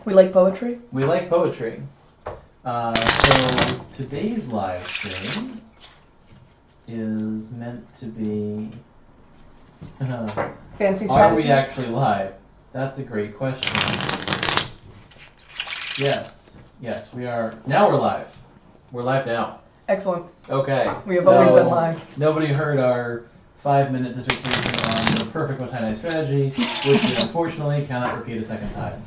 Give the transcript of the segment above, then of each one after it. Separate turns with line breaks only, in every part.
We like poetry.
We like poetry. So today's live stream is meant to be...
Fancy strategies.
Are we actually live? That's a great question. Yes, we are. Now we're live. We're live now.
Excellent.
Okay.
We have always been live.
Nobody heard our 5-minute dissertation on the perfect Mottainai strategy, which we unfortunately cannot repeat a second time.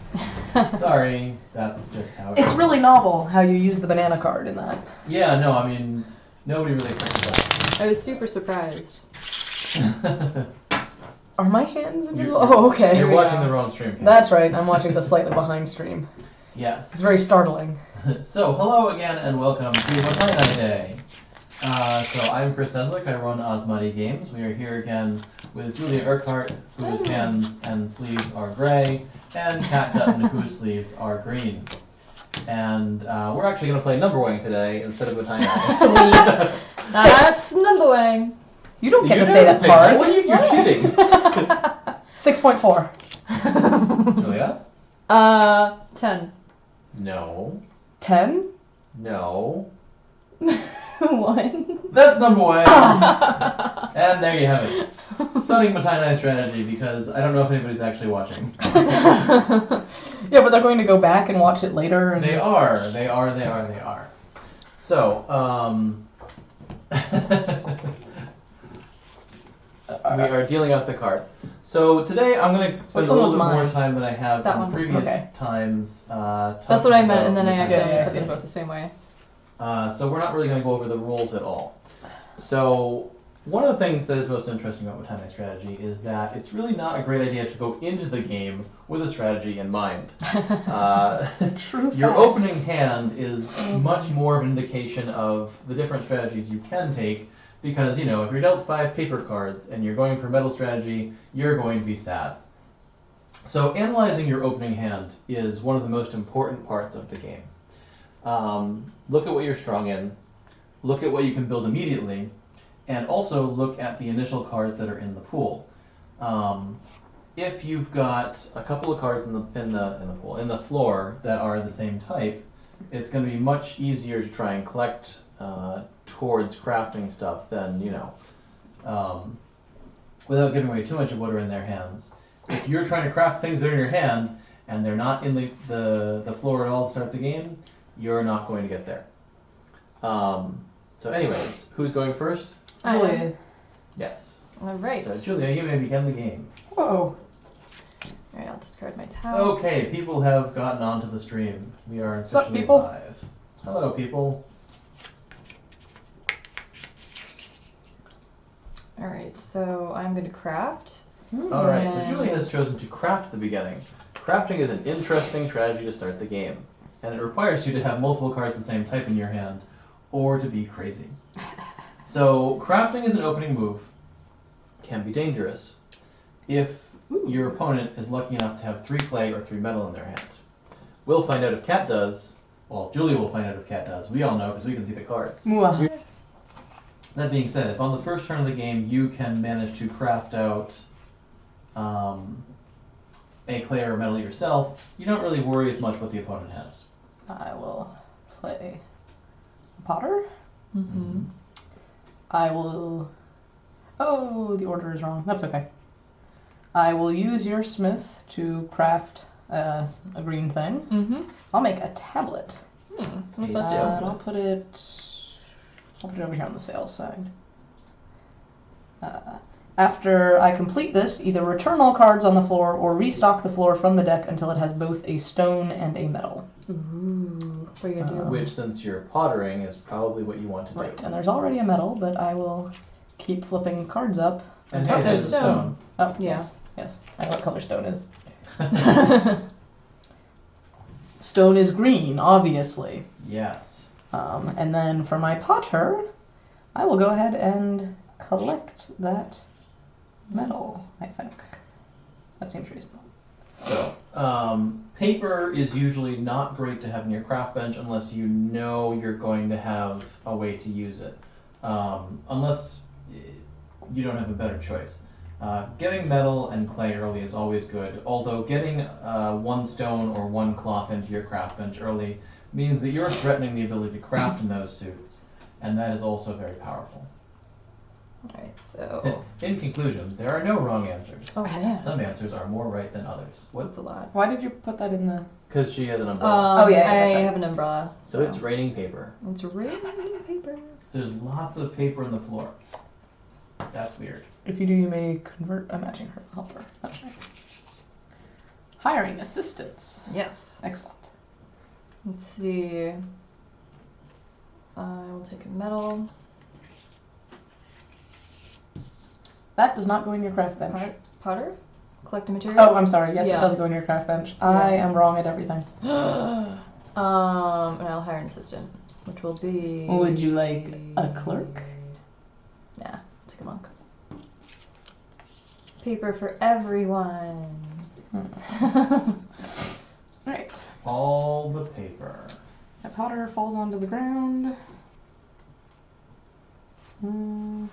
Sorry, that's just how it
It's
goes.
really novel how you use the banana card in that.
Yeah, no, I mean, nobody really picked it up.
I was super surprised.
Are my hands invisible? Oh, okay.
You're watching the wrong stream.
That's right. I'm watching the slightly behind stream.
Yes.
It's very startling.
So, hello again and welcome to Mottainai Day. So, I'm Chris Eslick. I run Osmati Games. We are here again with Julia Urquhart, whose hands and sleeves are gray, and Kat Dutton, whose sleeves are green. And we're actually going to play Numberwang today instead of Mottainai.
Sweet.
That's Numberwang.
You don't get
You
to say that part.
What are you? You're cheating.
6.4.
Julia?
10.
No.
10?
No.
1.
That's Numberwang. And there you have it. Stunning Mottainai strategy, because I don't know if anybody's actually watching.
Yeah, but they're going to go back and watch it later. And...
They are. So, we are dealing out the cards. So today I'm going to spend a little bit more time than I have in previous times.
That's what I meant, and then I actually took it about the same way.
So we're not really going to go over the rules at all. So one of the things that is most interesting about Mottainai Strategy is that it's really not a great idea to go into the game with a strategy in mind.
True
Your
facts.
opening hand is much more of an indication of the different strategies you can take, because, you know, if you're dealt 5 paper cards and you're going for metal strategy, you're going to be sad. So analyzing your opening hand is one of the most important parts of the game. Look at what you're strong in, look at what you can build immediately, and also look at the initial cards that are in the pool. If you've got a couple of cards in the floor that are the same type, it's going to be much easier to try and collect towards crafting stuff than, you know, without giving away too much of what are in their hands. If you're trying to craft things that are in your hand and they're not in the floor at all to start the game, you're not going to get there. So anyways, who's going first?
Julia.
Yes.
Alright.
So Julia, you may begin the game.
Whoa.
Alright, I'll discard my towels.
Okay, people have gotten onto the stream. We are
What's up,
officially
people?
live. Hello, people.
Alright, so I'm going to craft.
Alright, so Julia has chosen to craft the beginning. Crafting is an interesting strategy to start the game, and it requires you to have multiple cards the same type in your hand, or to be crazy. So, crafting as an opening move can be dangerous if your opponent is lucky enough to have 3 clay or 3 metal in their hand. We'll find out if Kat does. Well, Julia will find out if Kat does. We all know because we can see the cards.
Mwah.
That being said, if on the first turn of the game you can manage to craft out a clay or a metal yourself, you don't really worry as much what the opponent has.
I will play Potter.
Mm-hmm.
I will... Oh, the order is wrong. That's okay. I will use your smith to craft a green thing.
Mm-hmm.
I'll make a tablet.
What's that
And
do?
I'll put it over here on the sales side. After I complete this, either return all cards on the floor or restock the floor from the deck until it has both a stone and a metal.
Ooh. What are you going to do?
Which, since you're pottering, is probably what you want to do.
Right, and there's already a metal, but I will keep flipping cards up.
And
Oh,
hey,
there's
there's a stone.
Oh,
Yeah.
yes. I know what color stone is. Stone is green, obviously.
Yes.
And then for my potter, I will go ahead and collect that metal, I think. That seems reasonable.
So, paper is usually not great to have in your craft bench unless you know you're going to have a way to use it. Unless you don't have a better choice. Getting metal and clay early is always good, although getting 1 stone or 1 cloth into your craft bench early means that you're threatening the ability to craft in those suits, and that is also very powerful.
Alright, so.
In conclusion, there are no wrong answers.
Oh man.
Some answers are more right than others.
What's a lot?
Why did you put that in the...
Because she has an umbrella.
Oh, yeah,
I
that's right.
have an umbrella.
So it's raining paper.
It's raining paper.
There's lots of paper on the floor. That's weird.
If you do, you may convert a matching helper. That's right. Hiring assistants.
Yes.
Excellent.
Let's see. I will take a metal.
That does not go in your craft bench.
Potter? Collect a material?
Oh, I'm sorry. Yes,
Yeah.
it does go in your craft bench.
Yeah.
I am wrong at everything.
And I'll hire an assistant, which will be.
Would you like a clerk?
Nah, take a monk. Paper for everyone.
Right.
All the paper.
That powder falls onto the ground. Mm-hmm.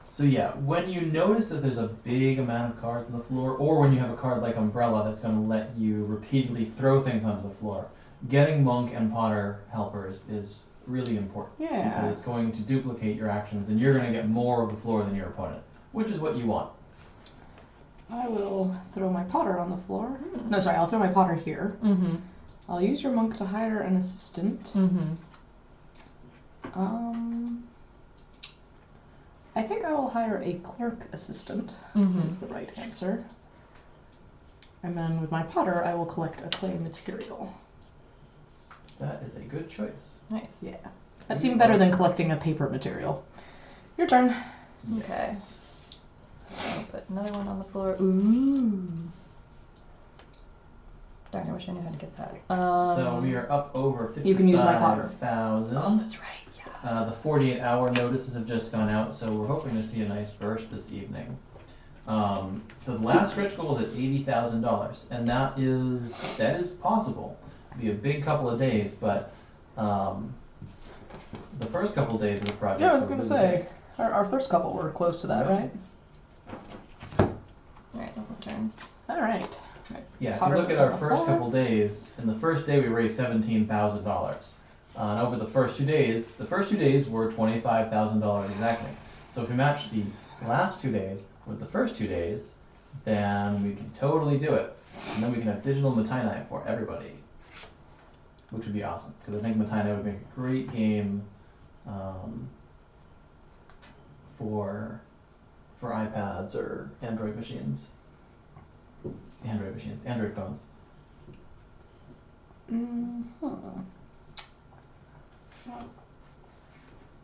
So yeah, when you notice that there's a big amount of cards on the floor, or when you have a card like Umbrella that's going to let you repeatedly throw things onto the floor, getting Monk and Potter helpers is really important.
Yeah.
Because it's going to duplicate your actions, and you're going to get more of the floor than your opponent, which is what you want.
I will throw my Potter on the floor. No, sorry, I'll throw my Potter here.
Mm-hmm.
I'll use your monk to hire an assistant.
Mm-hmm.
I think I will hire a clerk assistant.
Mm-hmm.
Is the right answer. And then with my Potter, I will collect a clay material.
That is a good choice.
Nice.
Yeah. That's even better than collecting a paper material. Your turn.
Okay. I'll put another one on the floor. Ooh. Darn, I wish I knew how to get that.
So we are up over 55,000.
You can use my Potter.
Oh, that's right. Yeah.
The 48-hour notices have just gone out, so we're hoping to see a nice burst this evening. So the last stretch goal is at $80,000, and that is possible. It'll be a big couple of days, but the first couple of days of the project.
Yeah, I was
were
going to
really
say, our first couple were close to that,
Yeah.
right?
Alright, that's my turn.
All right.
Yeah, if
Potter
you look at
puts on
our
the
first
floor.
couple days, in the first day we raised $17,000. And over the first 2 days, were $25,000 exactly. So if we match the last 2 days with the first 2 days, then we can totally do it. And then we can have digital Mottainai for everybody, which would be awesome. Because I think Mottainai would make a great game for iPads or Android machines. Android phones.
Mm-hmm.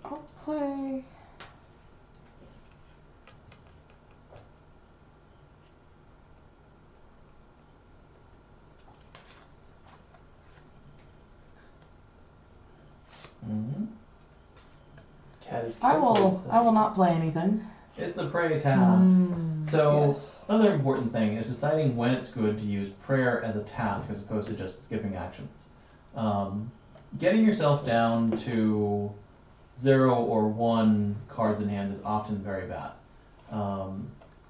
I'll play.
Mm-hmm. Cat is
I
careful.
will not play anything.
It's a prey task. So
Yes.
another important thing is deciding when it's good to use prayer as a task as opposed to just skipping actions. Getting yourself down to 0 or 1 cards in hand is often very bad.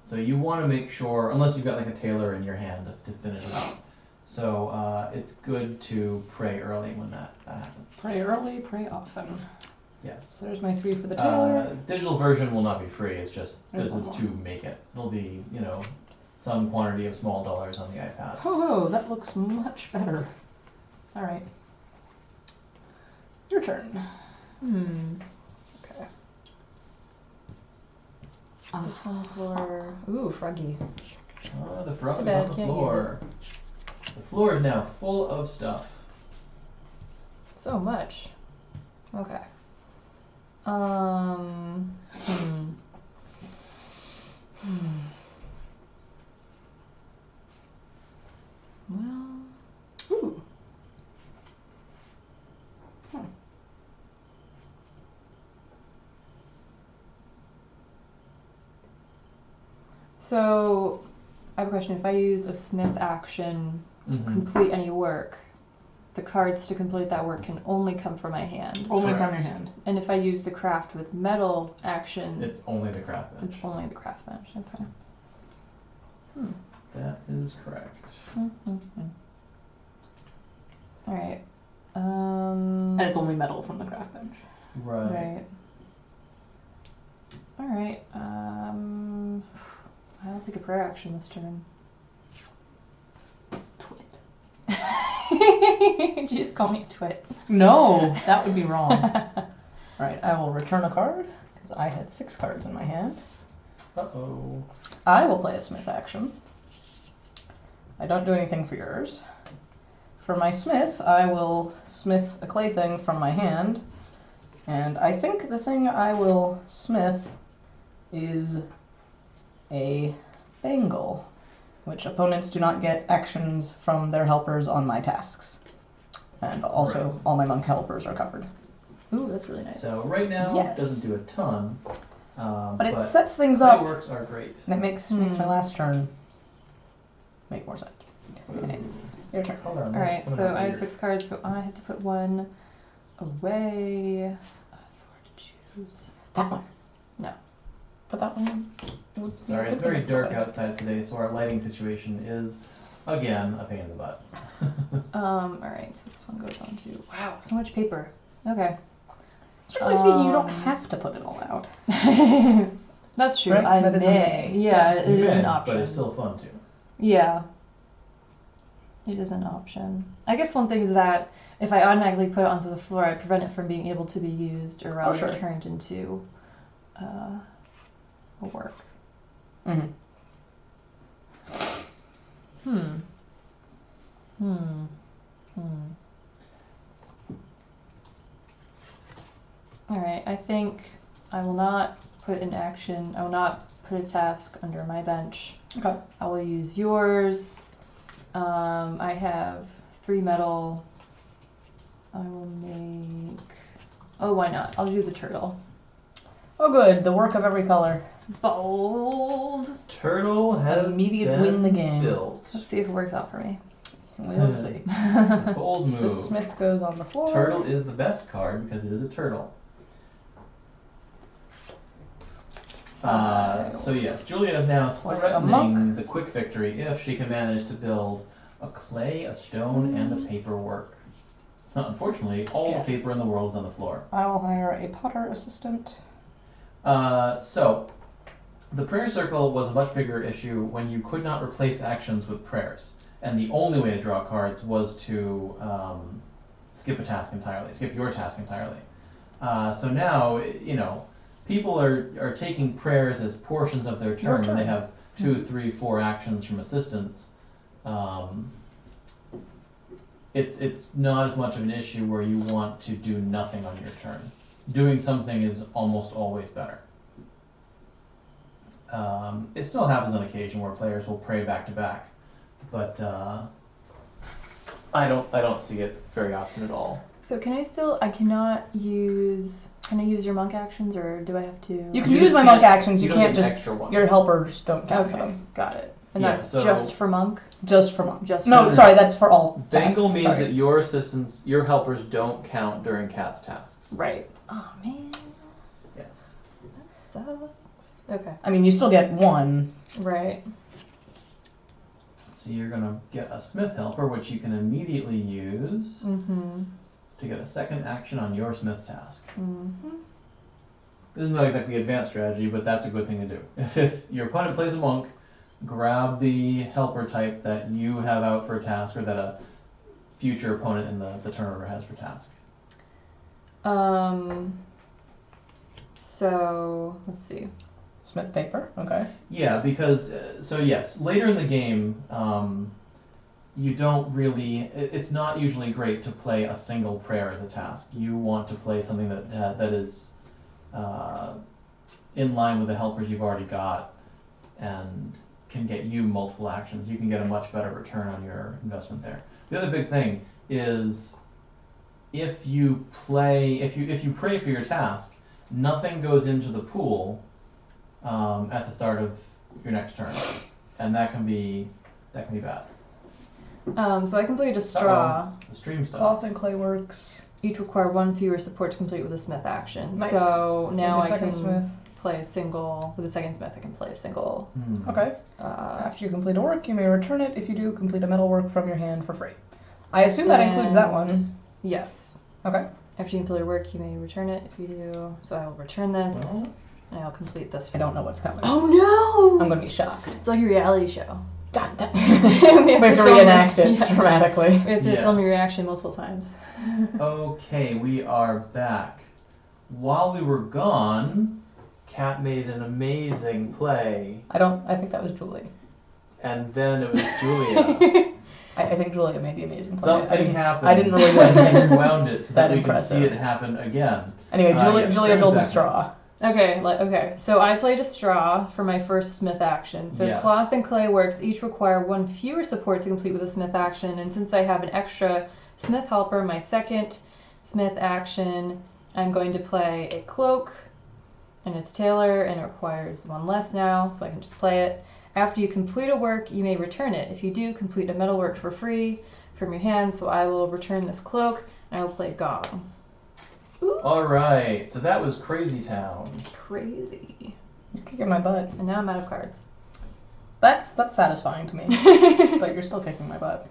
So you want to make sure, unless you've got like a tailor in your hand to finish it off. So it's good to pray early when that happens.
Pray early, pray often.
Yes.
So there's my 3 for the tailor.
Digital version will not be free. It's just
There's
this is
one
to make it. It'll be some quantity of small dollars on the iPad.
Ho ho, that looks much better. All right. Your turn.
Okay. This one for. Ooh, froggy.
Oh, the frog
Too
is
bad,
on the
can't use
floor. The floor is now full of stuff.
So much. Okay. Well.
Ooh.
So, I have a question. If I use a smith action,
Mm-hmm.
complete any work, the cards to complete that work can only come from my hand.
Only from
Correct.
your hand.
And if I use the craft with metal action,
It's only the craft bench.
it's only the craft bench. Okay.
That is correct.
All right.
And it's only metal from the craft bench.
Right. All right. I'll take a prayer action this turn.
Twit.
Did you just call me a twit?
No, that would be wrong. Alright, I will return a card, because I had 6 cards in my hand.
Uh-oh.
I will play a smith action. I don't do anything for yours. For my smith, I will smith a clay thing from my hand. And I think the thing I will smith is a bangle, which opponents do not get actions from their helpers on my tasks. And also,
Right.
all my monk helpers are covered.
Ooh, that's really nice.
So right now,
Yes.
it doesn't do a ton.
But it sets things
clay
up,
works are great.
and it makes my last turn make more sense.
Nice.
Your turn.
Color on
All right,
that's
so
one of
I have
my
6 cards, so I had to put one away. It's hard to choose.
That one.
No.
Put that one.
Sorry, it's very dark outside today, so our lighting situation is, again, a pain in the butt.
All right, so this one goes on to, wow, so much paper. Okay.
Strictly speaking, you don't have to put it all out.
That's true.
Right?
I
That is a
may.
may.
Yeah, it
You
is an
can,
option.
But it's still fun too.
Yeah. It is an option. I guess one thing is that if I automatically put it onto the floor, I prevent it from being able to be used or rather
sure.
turned into a work.
Mm-hmm.
Alright, I think I will not put an action, I will not put a task under my bench.
Okay.
I will use yours. I have 3 metal. I will make... Oh, why not? I'll do the turtle.
Oh, good. The work of every color.
Bold!
Turtle has
Immediate
been
win the game.
built.
Let's see if it works out for me.
We'll see.
Bold
The
move.
smith goes on the floor.
Turtle is the best card because it is a turtle. So yes, Julia is now
Play a
threatening
monk.
the quick victory if she can manage to build a clay, a stone, and a paper work. Unfortunately, all the paper in the world is on the floor.
I will hire a potter assistant.
So, the prayer circle was a much bigger issue when you could not replace actions with prayers. And the only way to draw cards was to skip a task entirely, skip your task entirely. So now, you know, people are taking prayers as portions of their turn, and they have 2, 3, 4 actions from assistants. It's not as much of an issue where you want to do nothing on your turn. Doing something is almost always better. It still happens on occasion where players will pray back to back, but I don't see it very often at all.
So can I cannot use, can I use your monk actions or do I have to?
You can
You
use
just
my monk
can't-
actions. You
don't
can't
get an
just.
extra one.
Your helpers don't count for
Okay,
them.
got it. And
Yeah,
that's
so-
just for monk?
Just for monk.
Just
No,
for
sorry, that's for all tasks.
Bangle means
sorry.
that your assistants, your helpers don't count during Cat's tasks.
Right. Oh man,
Yes.
that sucks. Okay.
I mean, you still get one.
Right.
So you're gonna get a smith helper, which you can immediately use
Mm-hmm.
to get a second action on your smith task.
Mm-hmm.
This is not exactly advanced strategy, but that's a good thing to do. If your opponent plays a monk, grab the helper type that you have out for a task or that a future opponent in the turn order has for task.
So let's see.
Smith paper. Okay.
Yeah, because, so yes, later in the game, you don't really, it's not usually great to play a single prayer as a task. You want to play something that is in line with the helpers you've already got and can get you multiple actions. You can get a much better return on your investment there. The other big thing is if you pray for your task, nothing goes into the pool at the start of your next turn, and that can be bad.
So I completed a straw.
The stream stuff.
Cloth and clay works.
Each require one fewer support to complete with a smith action.
Nice.
So now
With
I
the second
can
smith.
play a single. With the second smith, I can play a single.
Okay. After you complete a work, you may return it. If you do, complete a metal work from your hand for free. I assume that includes that one.
Yes.
Okay.
After you complete a work, you may return it. If you do, so I will return this,
Well,
and I'll complete this.
I don't know what's coming.
Oh no!
I'm gonna be shocked.
It's like a reality show.
Dun, dun.
We have
We have to
film
reenact
this-
it
yes.
dramatically.
We have to
Yes.
film your reaction multiple times.
Okay, we are back. While we were gone, Kat made an amazing play,
I think that was Julie.
and then it was Julia.
I think Julia made the amazing play.
Something happened.
I didn't really do
and
anything.
rewound it so that,
that
we could see
impressive.
it happen again.
Anyway,
Yes,
Julia built a
transaction.
straw.
Okay, so I played a straw for my first smith action. So
Yes.
cloth and clay works each require one fewer support to complete with a smith action, and since I have an extra smith helper, my second smith action, I'm going to play a cloak, and it's tailor, and it requires one less now, so I can just play it. After you complete a work, you may return it. If you do, complete a metal work for free from your hand, so I will return this cloak, and I will play gong. Ooh,
Alright, so that was Crazy Town.
crazy.
You're kicking my butt.
And now I'm out of cards.
That's satisfying to me. But you're still kicking my butt.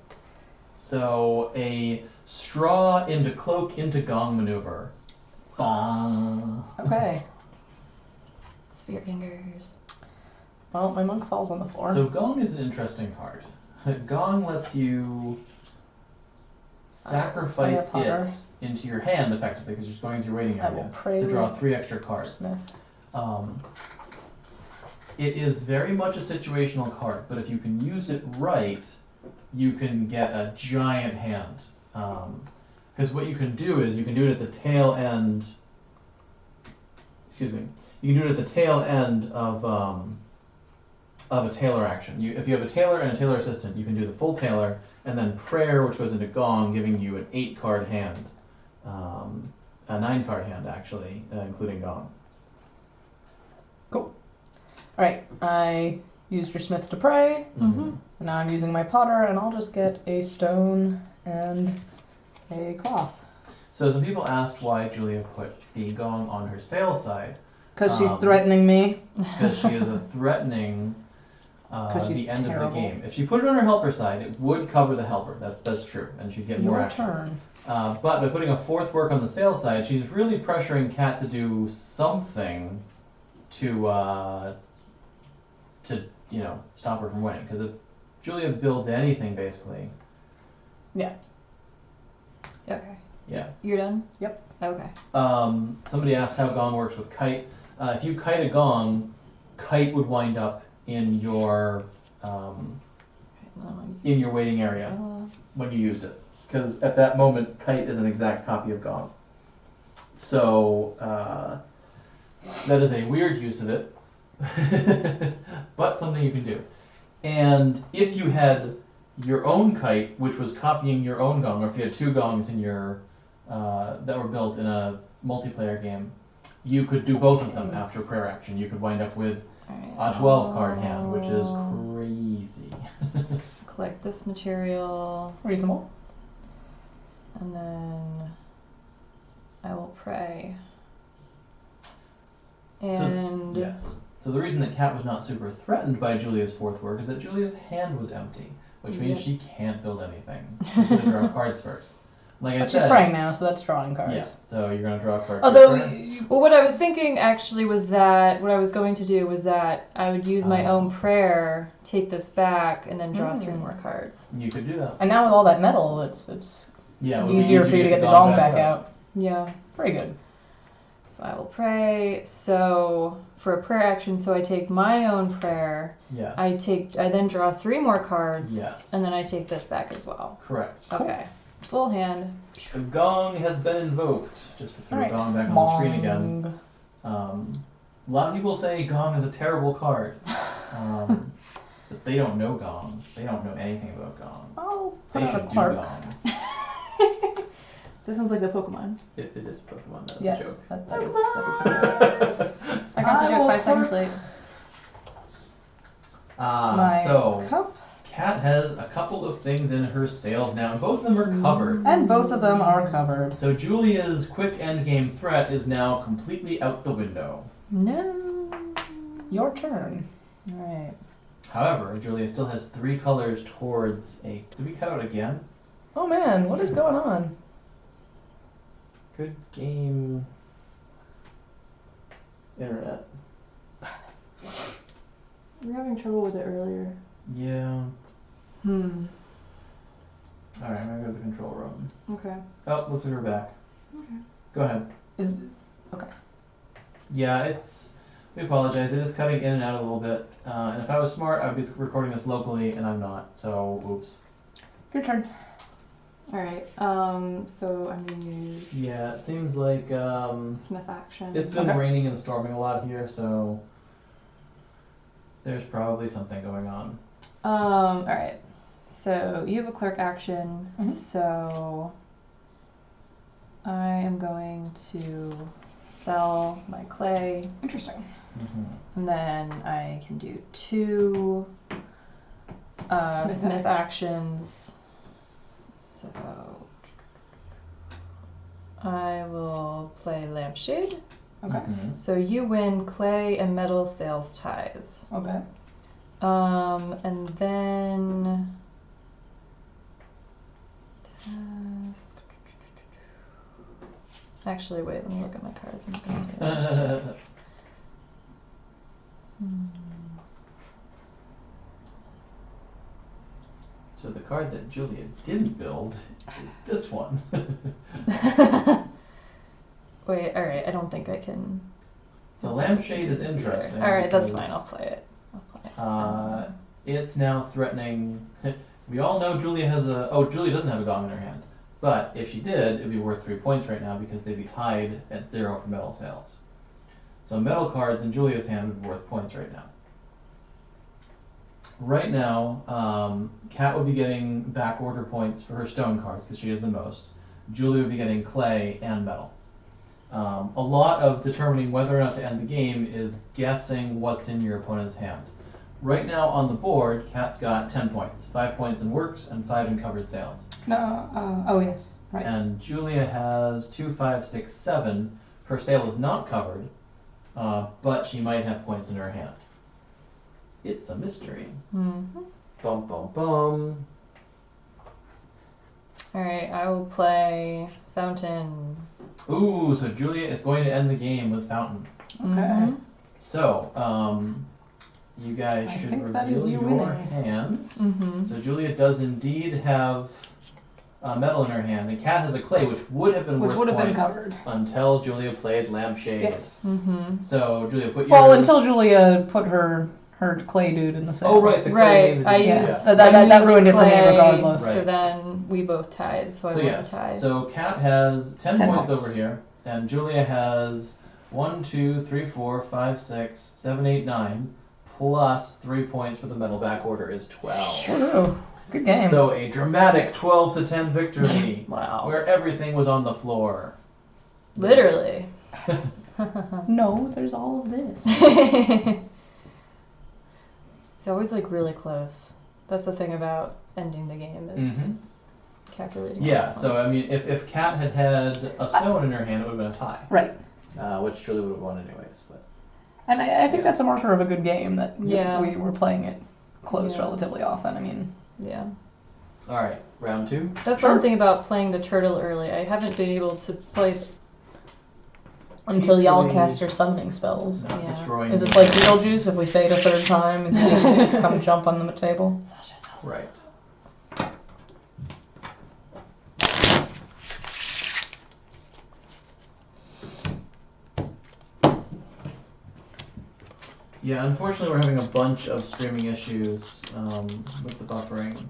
So, a straw into cloak into gong maneuver. Gong.
Okay.
Spirit fingers.
Well, my monk falls on the floor.
So gong is an interesting card. Gong lets you sacrifice
play a
it
potter.
into your hand effectively because you're just going into your waiting
I will
area
pray
to draw
with
3 extra cards.
Smith.
It is very much a situational card, but if you can use it right, you can get a giant hand. Because what you can do is you can do it at the tail end. Excuse me. You can do it at the tail end of a tailor action. If you have a tailor and a tailor assistant, you can do the full tailor and then prayer, which goes into gong, giving you an 8-card hand, a 9-card hand actually, including gong.
Alright, I used your smith to pray.
Mm-hmm.
And now I'm using my potter, and I'll just get a stone and a cloth.
So some people asked why Julia put the gong on her sales side.
Because she's threatening me.
Because she is a threatening
she's
the end
terrible.
of the game. If she put it on her helper side, it would cover the helper. That's true, and she'd get more
Your
actions.
turn.
But by putting a 4th work on the sales side, she's really pressuring Kat to do something to stop her from winning. Because if Julia builds anything, basically,
Okay.
yeah.
You're done?
Yep.
Okay.
Somebody asked how gong works with kite. If you kite a gong, kite would wind up in your waiting area when you used it, because at that moment kite is an exact copy of gong. So that is a weird use of it, but something you can do. And if you had your own kite, which was copying your own gong, or if you had 2 gongs in your that were built in a multiplayer game, you could do both of them after prayer action. You could wind up with a 12-card hand, which is crazy.
Collect this material,
Reasonable.
and then I will pray. And
Yes. So the reason that Kat was not super threatened by Julia's 4th work is that Julia's hand was empty, which means she can't build anything. She's going to draw cards first. Like I
But
said,
she's praying now, so that's drawing cards.
yeah. So you're going to draw a card.
Although,
first.
well, what I was thinking actually was that what I was going to do was that I would use my own prayer, take this back, and then draw 3 more cards.
You could do that.
and now with all that metal, it's
Yeah. it would be
easier for you to get the gong back
out.
out.
Yeah.
Very good.
So I will pray. So for a prayer action, so I take my own prayer.
Yes.
I then draw 3 more cards.
Yes.
And then I take this back as well.
Correct.
Cool.
Okay. Full hand.
The gong has been invoked. Just to throw
Alright.
gong back on the screen again.
Bong.
A lot of people say gong is a terrible card. But they don't know gong. They don't know anything about gong.
I'll put
They
out a
should do
Clark.
gong.
This sounds like the Pokemon.
It is Pokemon. That's
Yes,
a
that is the
I got the
I
joke
will
5 seconds
Clark
late.
my
so
cup.
Kat has a couple of things in her sails now, and both of them are covered.
And both of them are covered.
So Julia's quick endgame threat is now completely out the window.
No.
Your turn.
Alright.
However, Julia still has 3 colors towards a... Did we cut out again?
Oh man, what is going on?
Good game. Internet.
We were having trouble with it earlier.
Yeah. Alright, I'm gonna go to the control room.
Okay.
Oh, looks like we're back.
Okay.
Go ahead.
Okay.
Yeah, we apologize. It is cutting in and out a little bit. And if I was smart, I'd be recording this locally, and I'm not. So, oops.
Your turn.
Alright, so I'm gonna use
Yeah, it seems like
Smith action.
it's been
Okay.
raining and storming a lot here, so there's probably something going on.
Alright. So you have a clerk action,
Mhm.
so I am going to sell my clay,
Interesting.
and then I can do 2 Smith actions. So I will play Lampshade.
Okay.
Mhm.
So you win clay and metal sales ties.
Okay.
And then task. Actually, wait. Let me look at my cards. I'm gonna do that.
So the card that Julia didn't build is this one.
Wait. All right. I don't think I can.
So Lampshade is interesting.
All right. That's
because,
fine. I'll play it.
It's now threatening. We all know Julia has a. Oh, Julia doesn't have a gong in her hand. But if she did, it'd be worth 3 points right now because they'd be tied at 0 for metal sales. So metal cards in Julia's hand would be worth points right now. Right now, Kat would be getting back order points for her stone cards because she has the most. Julia would be getting clay and metal. A lot of determining whether or not to end the game is guessing what's in your opponent's hand. Right now on the board, Kat's got 10 points. 5 points in works and 5 in covered sales.
No. Oh yes. Right.
And Julia has 2, 5, 6, 7. Her sale is not covered, but she might have points in her hand. It's a mystery.
Mm-hmm.
Bum bum bum.
All right. I will play Fountain.
Ooh, so Julia is going to end the game with Fountain.
Okay.
Mhm.
So, you guys
I
should
think that is
reveal
you
your
winning.
hands.
Mhm.
So Julia does indeed have metal in her hand, and Kat has a clay, which would have been
Which
worth
would have been
points
covered.
until Julia played Lampshade.
Yes.
Mhm.
So Julia, put your
Well, until Julia put her clay dude in the sales.
Oh right, the clay
Right.
made the
I
difference.
used.
Yeah. That ruined it for me
clay,
regardless.
So
Right.
then we both tied. So I
So
won
yes,
the tie.
so Kat has 10
10
points
points.
over here, and Julia has 1, 2, 3, 4, 5, 6, 7, 8, 9, plus 3 points for the metal back order is 12.
Ooh, good game.
So a dramatic 12-10 victory,
Wow.
where everything was on the floor.
Literally.
No, there's all of this.
It's always like really close. That's the thing about ending the game is
Mhm.
calculating.
Yeah,
all the
so I
points.
mean, if Kat had had a stone in her hand, it would have been a tie.
Right.
Which Julia would have won anyways. But
And I think
Yeah.
that's a marker of a good game that
Yeah.
we were playing it close
Yeah.
relatively often. I mean,
Yeah.
all right, round 2.
That's
Sure.
the one thing about playing the turtle early. I haven't been able to play.
until y'all
Peacefully
cast your summoning spells.
Not
Yeah.
destroying.
Is this
the-
like Beetlejuice? If we say it a third time, is he gonna come jump on the table?
Right. Yeah, unfortunately we're having a bunch of streaming issues with the buffering.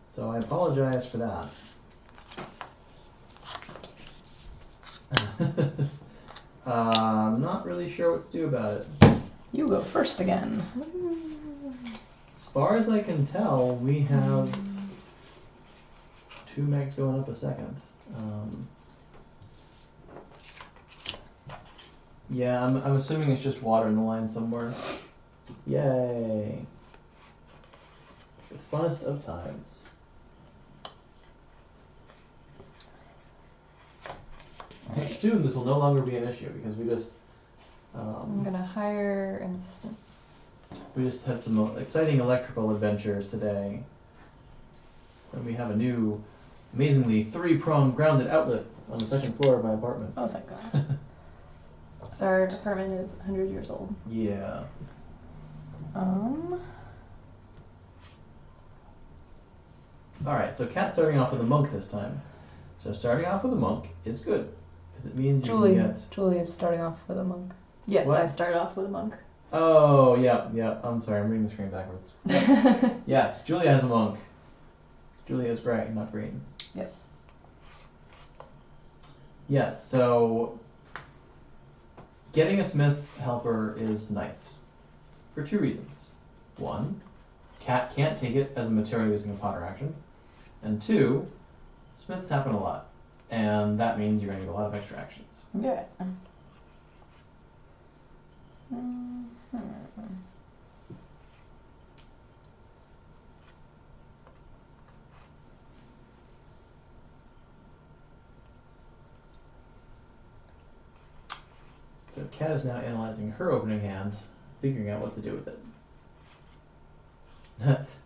So I apologize for that. I'm not really sure what to do about it.
You go first again.
As far as I can tell, we have 2 megs going up a second. Yeah, I'm assuming it's just water in the line somewhere. Yay. funnest of times. And soon this will no longer be an issue because we just
I'm gonna hire an assistant.
we just had some exciting electrical adventures today. And we have a new, amazingly 3-pronged grounded outlet on the second floor of my apartment.
Oh, thank God.
So our apartment is 100 years old.
Yeah. Alright, so Kat's starting off with a monk this time. So starting off with a monk is good. Because it means you can get...
Julie is starting off with a monk.
Yes,
What?
I started off with a monk.
Oh, yeah, yeah. I'm sorry, I'm reading the screen backwards. Yes, Julia has a monk. Julia is gray, not green.
Yes.
Yes, so getting a smith helper is nice. For 2 reasons. 1, Cat can't take it as a material using a Potter action. And 2, smiths happen a lot. And that means you're going to get a lot of extra actions.
Yeah.
So Kat is now analyzing her opening hand, figuring out what to do with it.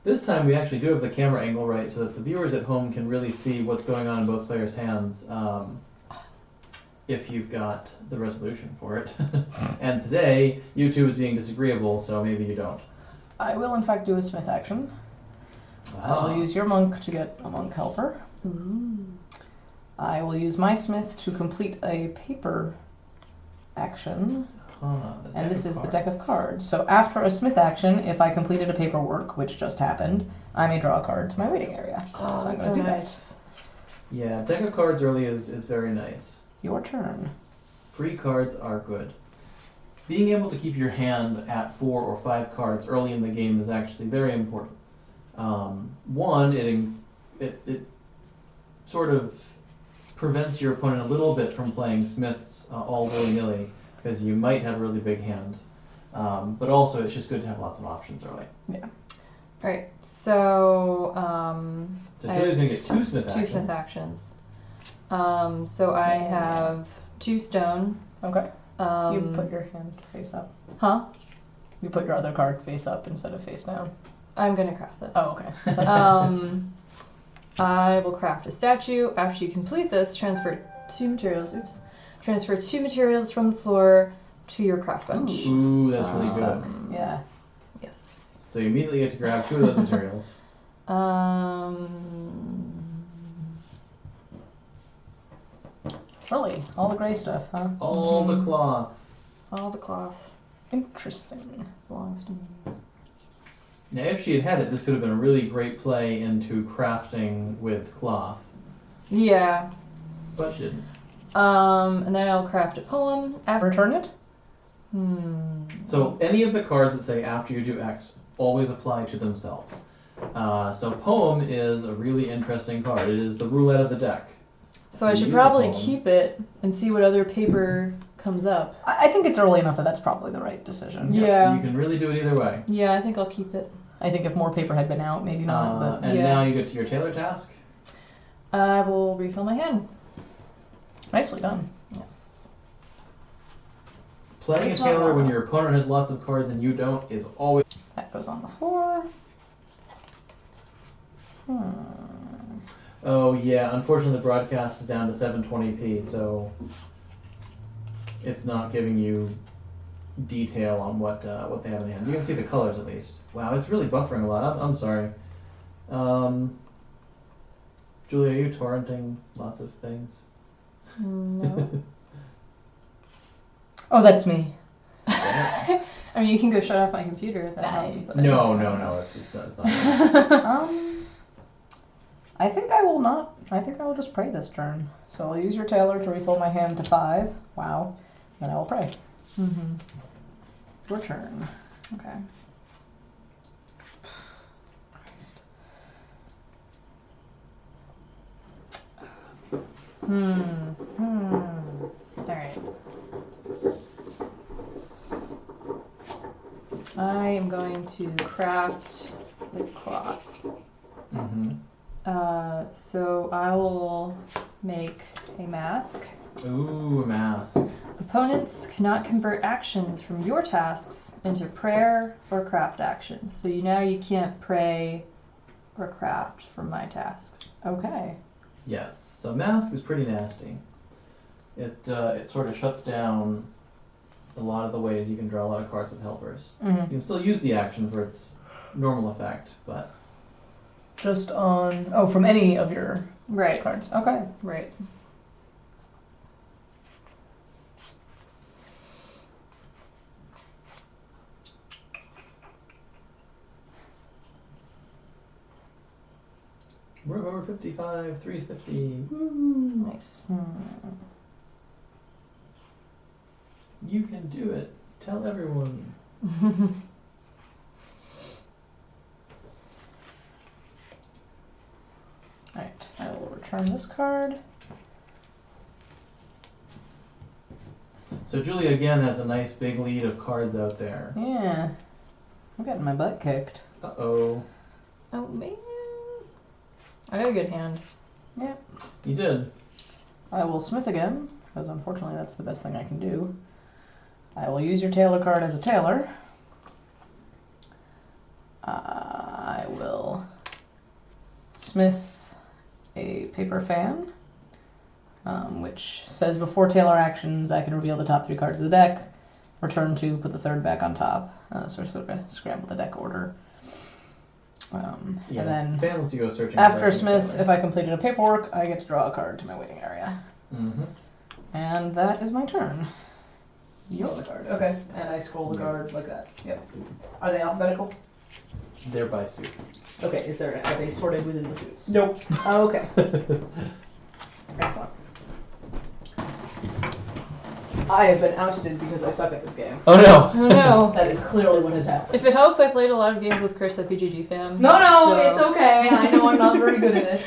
This time we actually do have the camera angle right so that the viewers at home can really see what's going on in both players' hands if you've got the resolution for it. And today, YouTube is being disagreeable, so maybe you don't.
I will in fact do a smith action. I
Ah.
will use your monk to get a monk helper.
Ooh.
I will use my smith to complete a paper action. And this is the deck of cards. So after a smith action, if I completed a paperwork, which just happened, I may draw a card to my waiting area.
Oh,
so I'm
that's
going
so
to do
nice.
Yeah, deck of cards early is very nice.
that. Your turn.
Free cards are good. Being able to keep your hand at 4 or 5 cards early in the game is actually very important. One, it sort of prevents your opponent a little bit from playing smiths all willy-nilly, because you might have a really big hand. But also, it's just good to have lots of options early.
Yeah.
Alright, so
So Julia's going to get 2 smith actions.
2 smith actions. So I have 2 stone.
Okay. You put your hand face up.
Huh?
You put your other card face up instead of face down.
I'm gonna craft this.
Oh, okay. That's fine.
I will craft a statue. After you complete this, transfer 2 materials. Oops. Transfer 2 materials from the floor to your craft bench.
Ooh, that's really good.
Yeah.
Yes.
So you immediately get to grab 2 of those materials.
Really? All the gray stuff, huh?
All the cloth.
All the cloth
Interesting.
belongs to me.
Now, if she had it, this could have been a really great play into crafting with cloth,
Yeah.
but she didn't.
And then I'll craft a poem.
Return it?
So any of the cards that say after you do X always apply to themselves. So poem is a really interesting card. It is the roulette of the deck.
So I
You
should
use
probably
the poem.
keep it and see what other paper comes up.
I think it's early enough that that's probably the right decision.
Yeah.
You can really do it either way.
Yeah, I think I'll keep it.
I think if more paper had been out, maybe not, but
And
Yeah.
now you get to your tailor task.
I will refill my hand.
nicely done.
Yes.
Playing a
It's not
tailor when
wrong.
your opponent has lots of cards and you don't is always...
That goes on the floor.
Oh yeah, unfortunately the broadcast is down to 720p, so it's not giving you detail on what they have in hand. You can see the colors at least. Wow, it's really buffering a lot. I'm sorry. Julia, are you torrenting lots of things?
No.
Oh, that's me.
I mean, you can go shut off my computer if that helps. But
No, it's not.
I think I will not. I think I will just pray this turn. So I'll use your tailor to refill my hand to 5. Wow. Then I will pray.
Mm-hmm.
Your turn.
Okay. All right. I am going to craft the cloth. So I will make a mask.
Ooh, a mask.
Opponents cannot convert actions from your tasks into prayer or craft actions. So now you can't pray or craft from my tasks.
Okay.
Yes. So mask is pretty nasty. It sort of shuts down a lot of the ways you can draw a lot of cards with helpers. You can still use the action for its normal effect, but
Just on from any of your
Right.
cards. Okay.
Right.
we're over 55, 350.
Nice.
You can do it. Tell everyone.
Alright, I will return this card.
So Julia again has a nice big lead of cards out there.
Yeah. I'm getting my butt kicked.
Uh-oh.
Oh man. I got a good hand.
Yeah.
You did.
I will smith again, because unfortunately that's the best thing I can do. I will use your tailor card as a tailor. I will smith a paper fan, which says before tailor actions I can reveal the top 3 cards of the deck, return 2, put the third back on top, so sort of scramble the deck order. And then
fan lets you go searching.
after smith, if I completed a paperwork, I get to draw a card to my waiting area. And that is my turn. Draw the card. Okay, and I scroll the card like that. Yep. Are they alphabetical?
They're by suit.
Okay, are they sorted within the suits?
Nope.
Oh, okay. Excellent. I have been ousted because I suck at this game.
Oh no.
Oh no.
That is clearly what has happened.
If it helps, I played a lot of games with Chris at PGG fam.
No,
so...
it's okay. I know I'm not very good at it.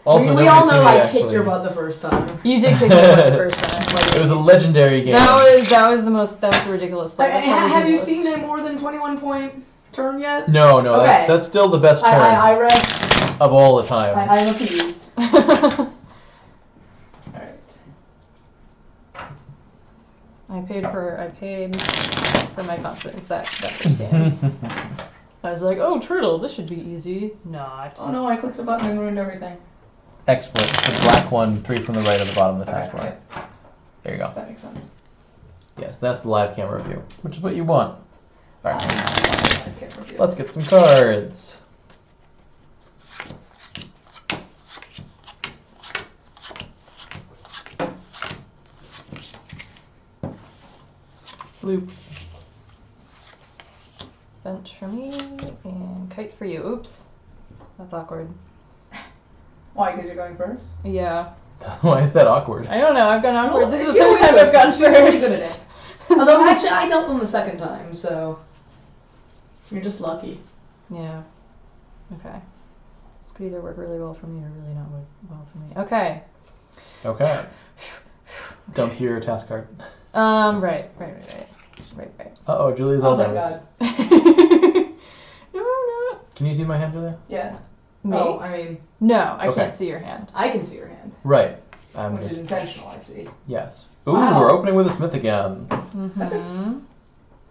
Also,
we all know I kicked your butt the first time.
You did kick my butt the first time.
It was a legendary game.
That was a ridiculous play.
Have you seen a more than 21-point turn yet?
No,
Okay.
that's still the best turn
I rest.
of all the time.
I'm appeased.
I paid for my confidence that first game. I was like, oh, turtle, this should be easy. Not.
Oh no, I clicked a button and ruined everything.
Exploit. The black one, 3 from the right at the bottom of the taskbar.
Okay.
There you go.
That makes sense.
Yes, that's the live camera view, which is what you want. Alright,
I can't review.
let's get some cards.
Loop. Bench for me, and kite for you. Oops. That's awkward.
Why? Because you're going first?
Yeah.
Why is that awkward?
I don't know, I've gone awkward.
Well,
This is the
she
third
always
time
goes
I've gone
first. She's pretty good at
first.
Although, actually, I dealt them the second time, so... You're just lucky.
Yeah. Okay. This could either work really well for me or really not well for me. Okay.
Okay. Dump your task card.
Right.
Uh-oh, Julia's
Oh,
all
thank
nervous.
God.
No, I'm not.
Can you see my hand, Julia?
Yeah.
Me?
Oh, I mean,
No, I
Okay.
can't see your hand.
I can see your hand.
Right.
Which is intentional, I see.
Yes. Ooh,
Wow.
we're opening with a smith again.
Mm-hmm.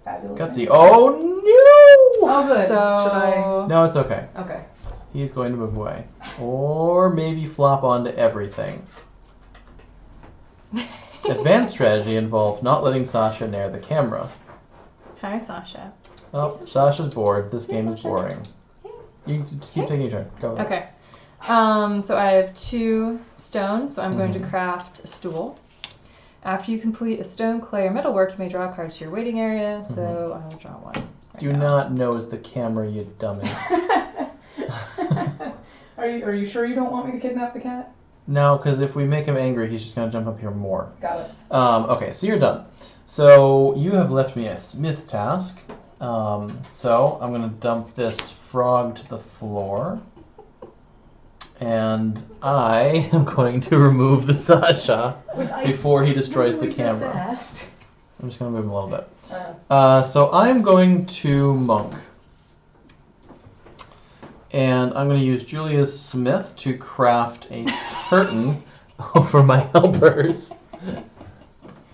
Fabulous.
Gutsy. Oh, no!
Oh, good.
So...
Should I?
No, it's okay.
Okay.
He's going to move away. Or maybe flop onto everything. Advanced strategy involves not letting Sasha near the camera.
Hi, Sasha.
Oh, Sasha's bored. This game is boring. You can just keep taking your turn. Go.
Okay. So I have 2 stone, so I'm going to
Mhm.
craft a stool. After you complete a stone, clay, or metalwork, you may draw a card to your waiting area, so I will draw one. Right
Do
now.
not nose the camera, you dummy.
Are you sure you don't want me to kidnap the cat?
No, because if we make him angry, he's just going to jump up here more.
Got it.
Okay, so you're done. So you have left me a smith task. So I'm going to dump this frog to the floor. And I am going to remove the Sasha before he destroys the camera.
Just
I'm just going to move him a little bit.
asked.
So I'm going to monk. And I'm going to use Julia's Smith to craft a curtain over my helpers.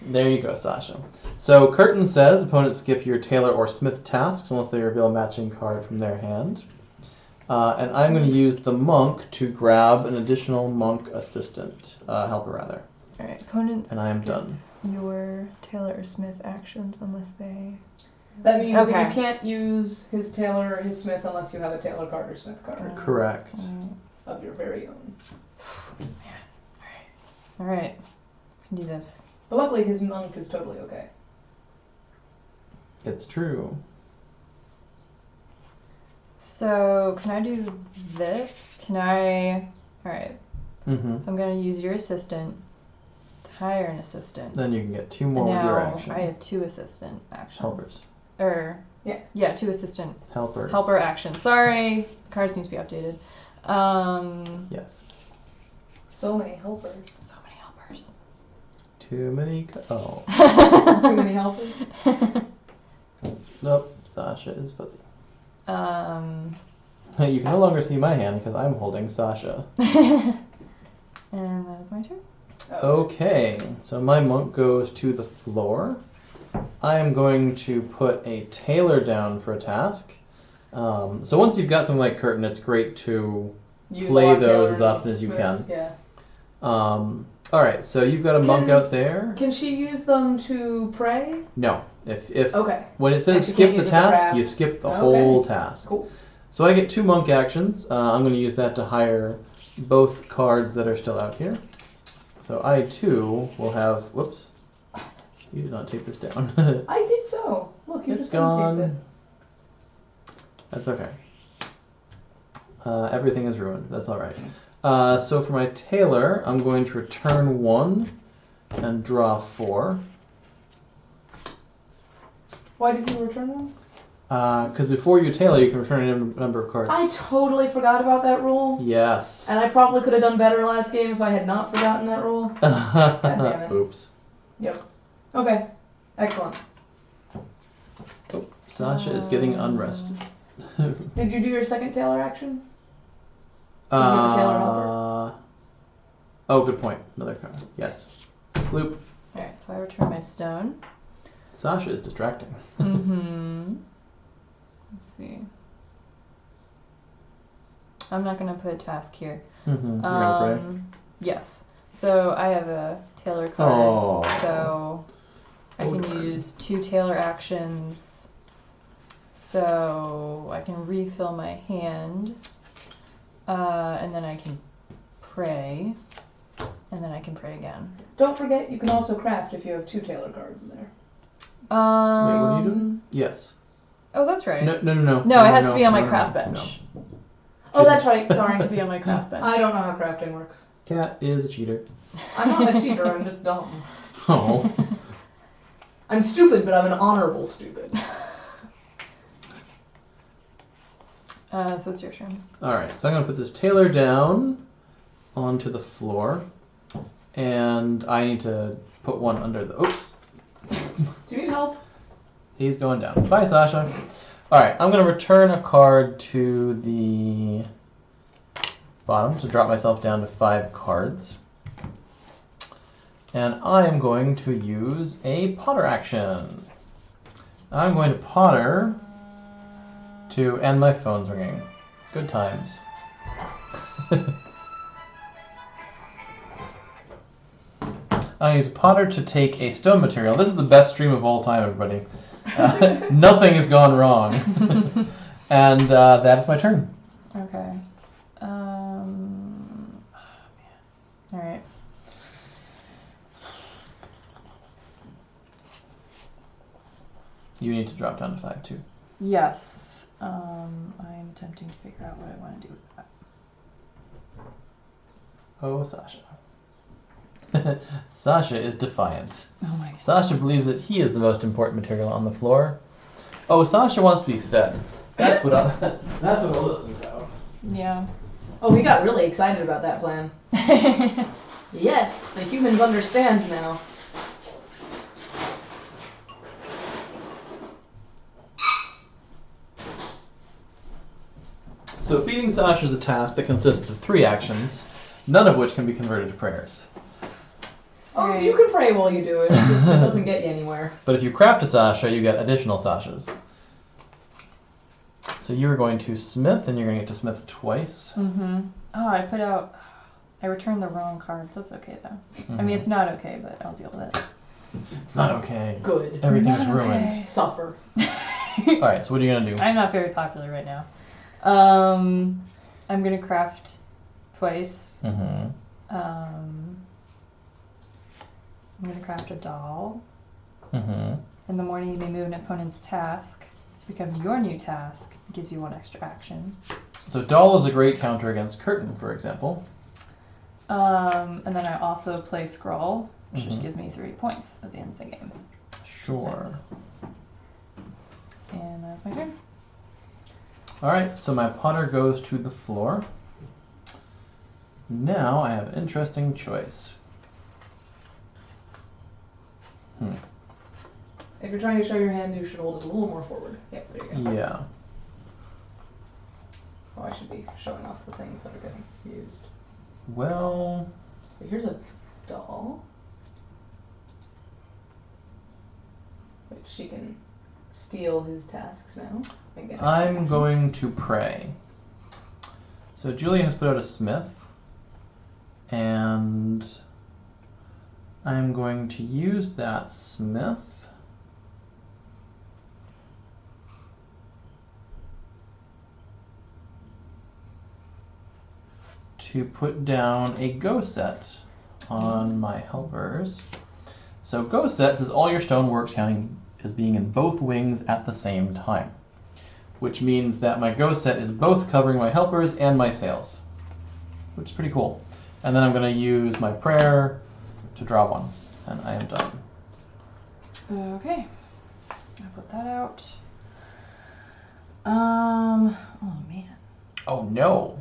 There you go, Sasha. So curtain says opponents skip your tailor or smith tasks unless they reveal a matching card from their hand. And I'm going to use the monk to grab an additional monk assistant, helper rather.
Alright, opponents
And I am
skip
done.
your tailor or smith actions unless they...
That means that
Okay.
you can't use his tailor or his smith unless you have a tailor card or smith card
Correct.
of your very own.
Alright, can do this.
But luckily his monk is totally okay.
It's true.
So, can I do this? Can I... Alright,
Mm-hmm.
so I'm going to use your assistant to hire an assistant.
Then you can get 2 more
And
with your
now
action.
I have 2 assistant actions.
Helpers.
Yeah, 2 assistant
Helpers.
helper actions. Sorry, cards need to be updated.
Yes.
So many helpers.
So many helpers.
Too many. Oh.
Too many helpers.
Nope. Sasha is fuzzy.
Um,
You can no longer see my hand because I'm holding Sasha.
and that is my turn.
Okay, so my monk goes to the floor. I am going to put a tailor down for a task. So once you've got something like curtain, it's great to
Use
play
a lot of
those
tailor
as often as you
smiths,
can.
Yeah.
All right, so you've got a monk
Can-
out there.
Can she use them to pray?
No, if
Okay.
when it
And
says
she
skip
can't
the
use it to
task,
craft.
you skip the
Okay.
whole task.
Cool.
So I get 2 monk actions. I'm going to use that to hire both cards that are still out here. So I too will have. Whoops. You did not take this down.
I did so. Look, you
It's
just untaped it.
gone. That's okay. Everything is ruined. That's all right. So for my tailor, I'm going to return 1 and draw 4.
Why did you return them?
Because before you tailor, you can return a number of cards.
I totally forgot about that rule.
Yes.
And I probably could have done better last game if I had not forgotten that rule. damn it.
Oops.
Yep. Okay. Excellent.
Oh, Sasha is getting unrested.
Did you do your second tailor action? Did you have a tailor helper?
Oh, good point. Another card. Yes. Loop.
Alright, so I return my stone.
Sasha is distracting.
Mm-hmm. Let's see. I'm not going to put a task here.
Mm-hmm. You're gonna pray.
Yes. So I have a tailor card.
Oh.
So I can
darn.
use 2 tailor actions. So I can refill my hand. And then I can pray. And then I can pray again.
Don't forget, you can also craft if you have 2 tailor cards in there.
Wait, what are you doing? Yes.
Oh, that's right.
No.
No, it has to be on my craft bench.
No.
Oh, that's right.
It has
Sorry.
to be on my craft bench.
I don't know how crafting works.
Cat is a cheater.
I'm not a cheater. I'm just dumb.
Oh.
I'm stupid, but I'm an honorable stupid.
So it's your turn.
Alright, so I'm going to put this tailor down onto the floor. And I need to put 1 under the... Oops.
Do you need help?
He's going down. Bye, Sasha. Alright, I'm going to return a card to the bottom to drop myself down to 5 cards. And I am going to use a Potter action. I'm going to Potter to end my phone's ringing. Good times. I use Potter to take a stone material. This is the best stream of all time, everybody. Nothing has gone wrong. And that's my turn.
Okay. Alright.
You need to drop down to 5 too.
Yes. I'm attempting to figure out what I want to do with that.
Oh, Sasha. Sasha is defiant.
Oh my god.
Sasha believes that he is the most important material on the floor. Oh, Sasha wants to be fed. That's what that's what Alyssa's about.
Yeah.
Oh, we got really excited about that plan. Yes, the humans understand now.
So feeding Sasha is a task that consists of 3 actions, none of which can be converted to prayers.
Oh, you can pray while you do it. It just doesn't get you anywhere.
But if you craft a Sasha, you get additional Sashas. So you are going to smith, and you're going to get to smith twice.
Mm-hmm. Oh, I returned the wrong cards. That's okay, though. I mean, it's not okay, but I'll deal with it.
It's not okay.
Good.
Everything is
Not
ruined.
okay.
Suffer.
Alright, so what are you going to do?
I'm not very popular right now. I'm going to craft twice.
Mm-hmm.
I'm going to craft a doll.
Mm-hmm.
In the morning, you may move an opponent's task to become your new task. It gives you 1 extra action.
So doll is a great counter against curtain, for example.
And then I also play scroll, which just
Mhm.
gives me 3 points at the end of the game.
Sure.
And that's my turn.
Alright, so my potter goes to the floor. Now I have an interesting choice.
If you're trying to show your hand, you should hold it a little more forward. Yep, there you go.
Yeah.
Oh, I should be showing off the things that are getting used.
Well,
So here's a doll. Which she can steal his tasks now. And get
I'm
extra
going to pray. So Julia has put out a smith, and I'm going to use that smith to put down a go set on my helpers. So go set says all your stoneworks counting as being in both wings at the same time, which means that my go set is both covering my helpers and my sails, which is pretty cool. And then I'm going to use my prayer to draw 1, and I am done.
Okay. I'll put that out. Oh man.
Oh no!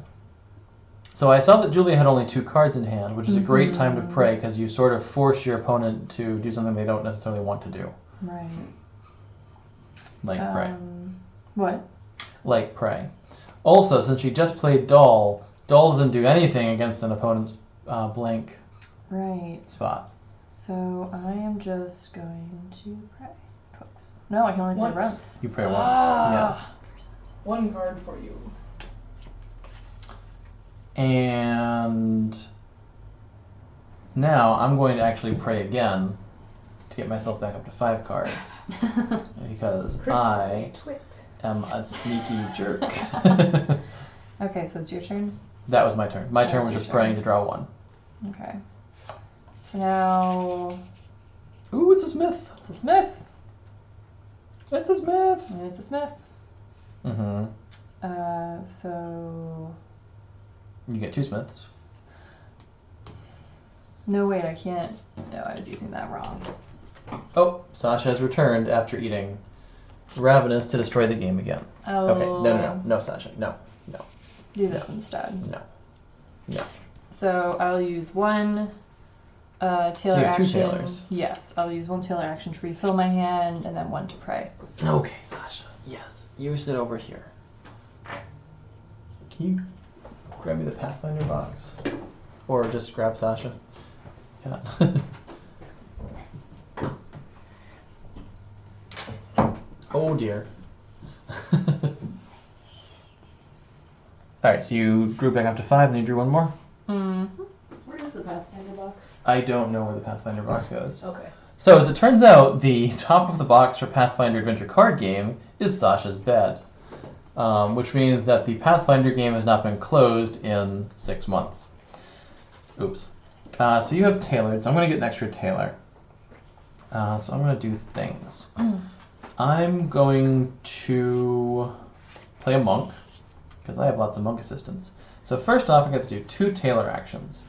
So I saw that Julia had only 2 cards in hand, which is a great time to pray because you sort of force your opponent to do something they don't necessarily want to do.
Right.
Like pray.
What?
Like pray. Also, since she just played doll, doll doesn't do anything against an opponent's blank
Right.
spot.
So I am just going to pray twice. No, I can only play
Once.
once.
You pray once,
Ah.
yes.
1 card for you.
And now I'm going to actually pray again to get myself back up to 5 cards because
Chris
I
is a twit.
am a sneaky jerk.
Okay, so it's your turn.
That was my turn. My
That
turn
was
was
your
just
turn.
praying to draw 1.
Okay. So now
Ooh, it's a smith.
it's a smith.
It's a smith.
And it's a smith.
Mm-hmm.
So
You get 2 smiths.
no, wait, I can't. No, I was using that wrong.
Oh, Sasha has returned after eating ravenous to destroy the game again.
Oh.
Okay, no, Sasha, no.
Do this instead.
No.
So I'll use 1 tailor
So you have 2
action.
tailors.
Yes, I'll use 1 tailor action to refill my hand, and then 1 to pray.
Okay, Sasha. Yes, you sit over here. Can you grab me the Pathfinder box? Or just grab Sasha? Yeah. Oh dear. Alright, so you drew back up to 5, and then you drew 1 more?
Mm-hmm.
Where is the Pathfinder box?
I don't know where the Pathfinder box goes.
Okay.
So as it turns out, the top of the box for Pathfinder Adventure card game is Sasha's bed. Which means that the Pathfinder game has not been closed in 6 months. Oops. So you have tailored, so I'm going to get an extra tailor. So I'm going to do things. I'm going to play a monk, because I have lots of monk assistants. So first off, I get to do 2 tailor actions.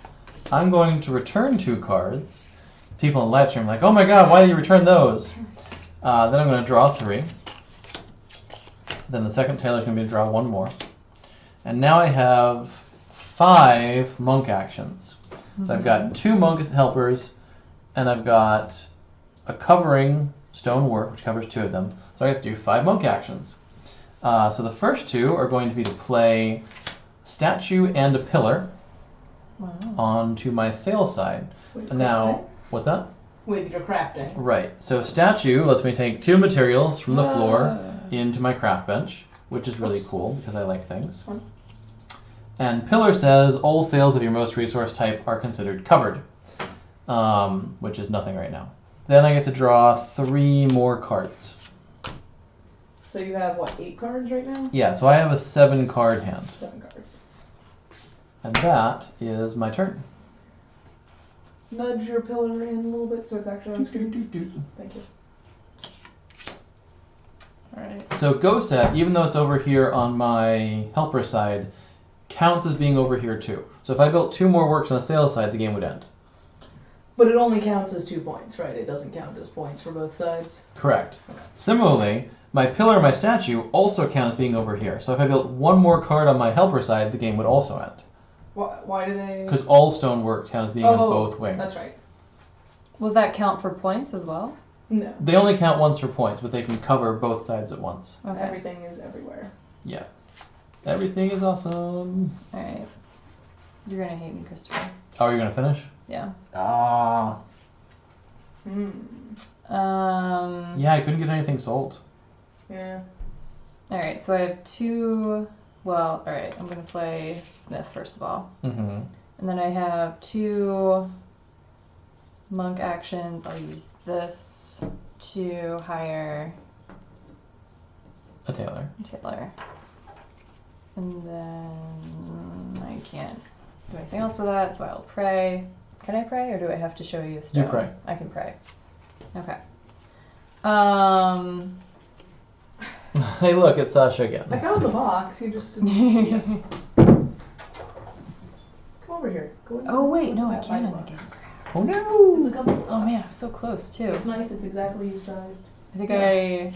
I'm going to return 2 cards. People in Livestream are like, oh my god, why did you return those? Then I'm going to draw 3. Then the second tailor is going to be to draw 1 more. And now I have 5 monk actions. So I've got 2 monk helpers, and I've got a covering stonework, which covers 2 of them. So I have to do 5 monk actions. So the first two are going to be to play statue and a pillar
Wow.
onto my sail side.
With
Now, what's that?
With your crafting.
Right. So statue lets me take 2 materials from the floor
Whoa.
into my craft bench, which is really cool because I like things.
Fun.
And pillar says all sales of your most resource type are considered covered, which is nothing right now. Then I get to draw 3 more cards.
So you have, what, 8 cards right now?
Yeah, so I have a 7-card hand.
7 cards.
And that is my turn.
Nudge your pillar in a little bit so it's actually on screen. Thank you.
Alright.
So go set, even though it's over here on my helper side, counts as being over here too. So if I built 2 more works on the sales side, the game would end.
But it only counts as 2 points, right? It doesn't count as points for both sides.
Correct. Similarly, my pillar and my statue also count as being over here. So if I built 1 more card on my helper side, the game would also end.
Why do they...
Because all stone works count as being on both wings.
That's right.
Will that count for points as well?
No.
They only count once for points, but they can cover both sides at once.
Okay.
Everything is everywhere.
Yeah. Everything is awesome.
Alright. You're gonna hate me, Christopher.
Oh, are you going to finish?
Yeah.
Ah. Yeah, I couldn't get anything sold.
Yeah.
Alright, so I have 2... Well, alright, I'm gonna play Smith first of all.
Mm-hmm.
And then I have 2 monk actions. I'll use this to hire
A tailor.
Taylor. And then I can't do anything else with that, so I'll pray. Can I pray, or do I have to show you a stone?
You pray.
I can pray. Okay.
Hey, look, it's Sasha
I
again.
found the box, you just didn't... Yeah. Come over here. Go in.
Oh wait, no, I
That
can't
light
on the
box.
game.
Oh no!
It's a couple...
Oh man, I'm so close too.
It's nice, it's exactly you sized.
I think I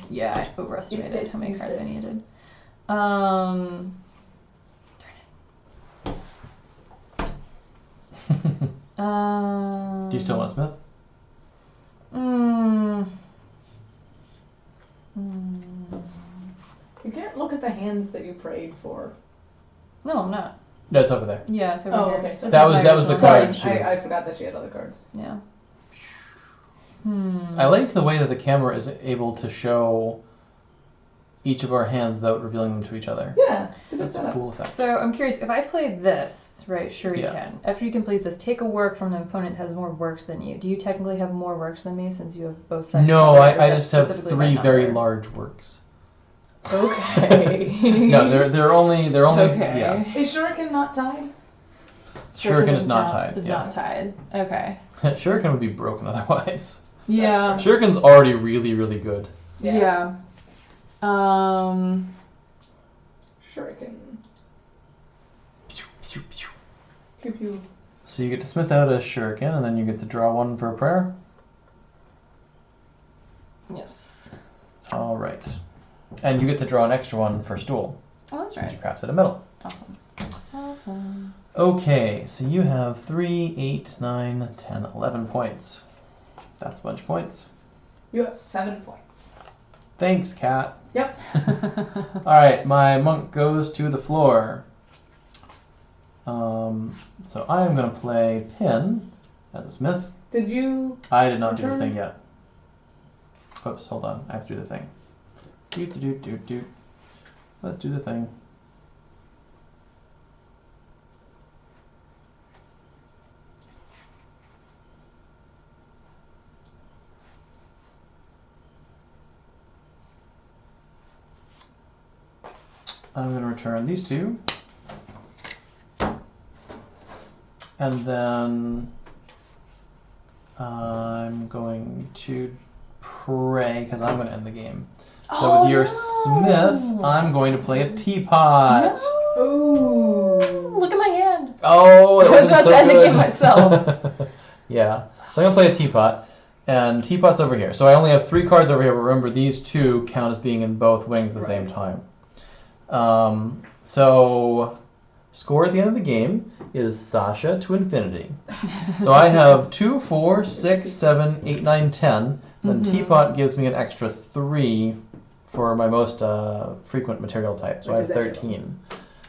overestimated
It
how many
fits
cards I
you six.
needed.
Do you still want Smith?
You can't look at the hands that you prayed for.
No, I'm not.
No, it's over there.
Yeah, it's over
Oh,
here.
okay, so
This
that
is
was-
my
that was the
original
card.
one.
Sorry,
she
I
was-
forgot that she had other cards.
Yeah.
I like the way that the camera is able to show each of our hands without revealing them to each other.
Yeah, it's a good
That's a
setup.
cool effect.
So I'm curious, if I play this, right, sure you
Yeah.
can. After you complete this, take a work from an opponent that has more works than you. Do you technically have more works than me since you have both sides?
No,
covered, or is
I
that
just have
specifically by
3 very
number?
large works.
Okay.
No, they're only
Okay.
yeah.
Is Shuriken not tied?
Shuriken is
doesn't
not
count,
tied.
Is
Yeah.
not tied. Okay.
Shuriken would be broken otherwise.
Yeah.
Shuriken's already really, really good.
Yeah.
Shuriken.
Pew, pew, pew.
Pew pew.
So you get to smith out a shuriken, and then you get to draw 1 for a prayer.
Yes.
All right. And you get to draw an extra 1 for stool.
Oh, that's
Because
right.
you crafted a metal.
Awesome. Awesome.
Okay, so you have 3, 8, 9, 10, 11 points. That's a bunch of points.
You have 7 points.
Thanks, cat.
Yep.
All right, my monk goes to the floor. So I am going to play pin as a smith.
Did you...
I did not do the
Return.
thing yet. Oops, hold on. I have to do the thing. Do. Let's do the thing. I'm going to return these 2. And then I'm going to pray because I'm going to end the game. So with your smith, I'm going to play a teapot.
Ooh.
Look at my hand.
Oh,
I
that
was about
so
to end the
good.
game myself.
Yeah. So I'm going to play a teapot. And teapot's over here. So I only have 3 cards over here, but remember these 2 count as being in both wings at the same time. So score at the end of the game is Sasha to infinity. So I have 2, 4, 6, 7, 8, 9, 10. Then teapot gives me an extra 3 for my most frequent material type. So
Which
I have
is
13.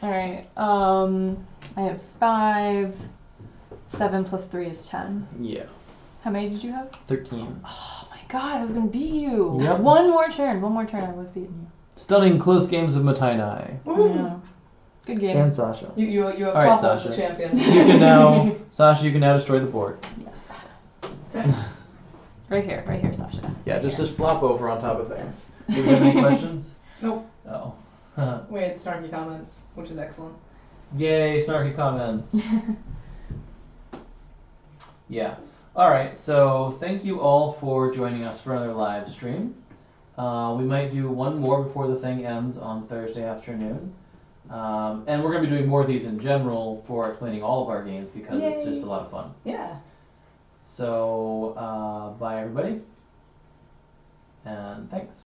All right. I have 5. 7 plus 3 is 10.
Yeah.
How many did you have?
13.
Oh my god, I was gonna beat you.
Yep.
One more turn, I would have beaten you.
Stunning close games of Mottainai.
Yeah. Good game.
And Sasha.
You have
All right,
toppled
Sasha.
the champion.
You can now, Sasha, you can now destroy the board.
Yes. Right here, Sasha.
Yeah, just flop over on top of things.
Yes.
Do we have any questions?
Nope.
Oh.
We had snarky comments, which is excellent.
Yay, snarky comments. Yeah. Alright, so thank you all for joining us for another live stream. We might do one more before the thing ends on Thursday afternoon. And we're going to be doing more of these in general for explaining all of our games because it's just a lot of fun.
Yeah.
So, bye everybody. And thanks.